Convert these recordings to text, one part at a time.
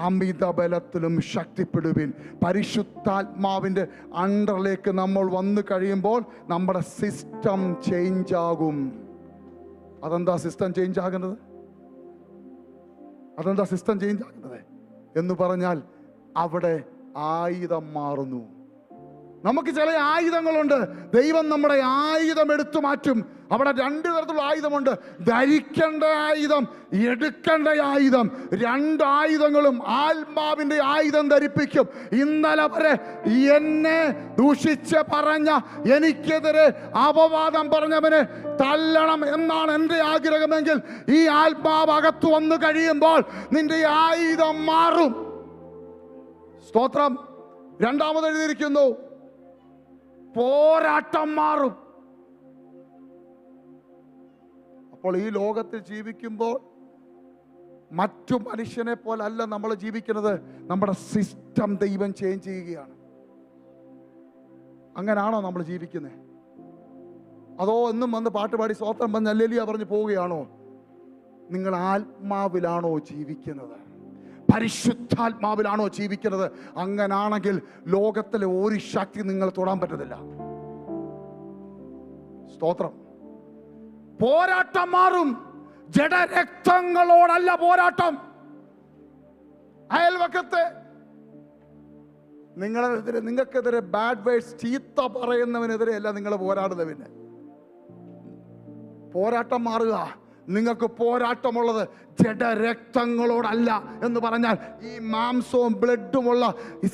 അമിത ബലത്തിലും ശക്തിപ്പെടുവിൻ. പരിശുദ്ധാത്മാവിൻ്റെ അണ്ടറിലേക്ക് നമ്മൾ വന്നു കഴിയുമ്പോൾ നമ്മുടെ സിസ്റ്റം ചേഞ്ച് ആകും. അതെന്താ സിസ്റ്റം ചേഞ്ച് ആകുന്നത്? അതെന്താ സിസ്റ്റം ചേഞ്ച് ആകുന്നത് എന്ന് പറഞ്ഞാൽ അവിടെ ആയുധം മാറുന്നു. നമുക്ക് ചില ആയുധങ്ങളുണ്ട്. ദൈവം നമ്മുടെ ആയുധം എടുത്തു മാറ്റും. അവിടെ രണ്ട് തരത്തിലുള്ള ആയുധമുണ്ട്. ധരിക്കേണ്ട ആയുധം, എടുക്കേണ്ട ആയുധം. രണ്ട് ആയുധങ്ങളും ആത്മാവിൻ്റെ ആയുധം ധരിപ്പിക്കും. ഇന്നലെ വരെ എന്നെ ദൂഷിച്ച് പറഞ്ഞ, എനിക്കെതിരെ അപവാദം പറഞ്ഞവനെ തല്ലണം എന്നാണ് എൻ്റെ ആഗ്രഹമെങ്കിൽ ഈ ആത്മാവ് അകത്തു വന്നു കഴിയുമ്പോൾ നിന്റെ ആയുധം മാറും. സ്തോത്രം. രണ്ടാമത് എഴുതിയിരിക്കുന്നു, പോരാട്ടം മാറും. അപ്പോൾ ഈ ലോകത്തിൽ ജീവിക്കുമ്പോൾ മറ്റു മനുഷ്യനെ പോലല്ല നമ്മൾ ജീവിക്കുന്നത്. നമ്മുടെ സിസ്റ്റം ദൈവം ചേഞ്ച് ചെയ്യുകയാണ്. അങ്ങനാണോ നമ്മൾ ജീവിക്കുന്നത്? അതോ എന്നും വന്ന് പാട്ടുപാടി സ്വോത്രം പറഞ്ഞ് ഹല്ലേലൂയ പറഞ്ഞ് പോവുകയാണോ? നിങ്ങൾ ആത്മാവിലാണോ ജീവിക്കുന്നത്? പരിശുദ്ധാത്മാവിലാണോ ജീവിക്കുന്നത്? അങ്ങനാണെങ്കിൽ ലോകത്തിലെ ഒരു ശക്തി നിങ്ങൾ തൊടാൻ പറ്റത്തില്ല. സ്തോത്രം. പോരാട്ടം മാറും. ജഡരക്തങ്ങളോടല്ല പോരാട്ടം. അയൽവക്കത്തെ നിങ്ങൾക്കെതിരെ ബാഡ് വേർഡ്സ് ചീത്ത പറയുന്നവനെതിരെ അല്ല നിങ്ങൾ പോരാടുന്നത്. പിന്നെ പോരാട്ടം മാറുക. നിങ്ങൾക്ക് പോരാട്ടമുള്ളത് ജഡരക്തങ്ങളോടല്ല എന്ന് പറഞ്ഞാൽ ഈ മാംസവും ബ്ലഡുമുള്ള ഈ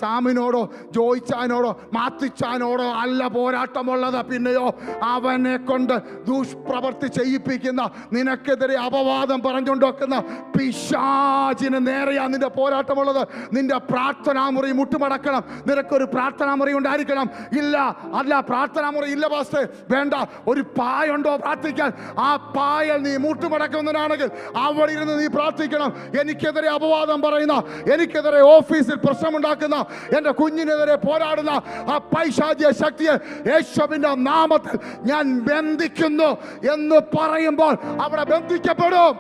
സാമിനോടോ ജോയിച്ചാനോടോ മാത്തിച്ചാനോടോ അല്ല പോരാട്ടമുള്ളത്. പിന്നെയോ അവനെ കൊണ്ട് ദുഷ്പ്രവർത്തി ചെയ്യിപ്പിക്കുന്ന, നിനക്കെതിരെ അപവാദം പറഞ്ഞുകൊണ്ടിരിക്കുന്ന പിശാചിന് നേരെയാ നിന്റെ പോരാട്ടമുള്ളത്. നിന്റെ പ്രാർത്ഥനാ മുറി മുട്ടുമടക്കണം. നിനക്കൊരു പ്രാർത്ഥനാ മുറി ഉണ്ടായിരിക്കണം. ഇല്ല, അല്ല പ്രാർത്ഥനാ മുറി ഇല്ല പാസ്റ്റേ, വേണ്ട. ഒരു പായുണ്ടോ പ്രാർത്ഥിക്കാൻ? ആ പായൽ നീ മുട്ടുമടക്കുന്നവനാണെങ്കിൽ അവിടെ ഇരുന്ന് നീ പ്രാർത്ഥിക്കണം. എനിക്കെതിരെ അപവാദം പറയുന്ന, എനിക്കെതിരെ ഓഫീസിൽ പ്രശ്നമുണ്ടാക്കുന്ന, എൻ്റെ കുഞ്ഞിനെതിരെ പോരാടുന്ന ആ പൈശാചിക ശക്തിയെ യേശുവിൻ്റെ നാമത്തിൽ ഞാൻ ബന്ധിക്കുന്നു എന്ന് പറയുമ്പോൾ അവിടെ ബന്ധിക്കപ്പെടും.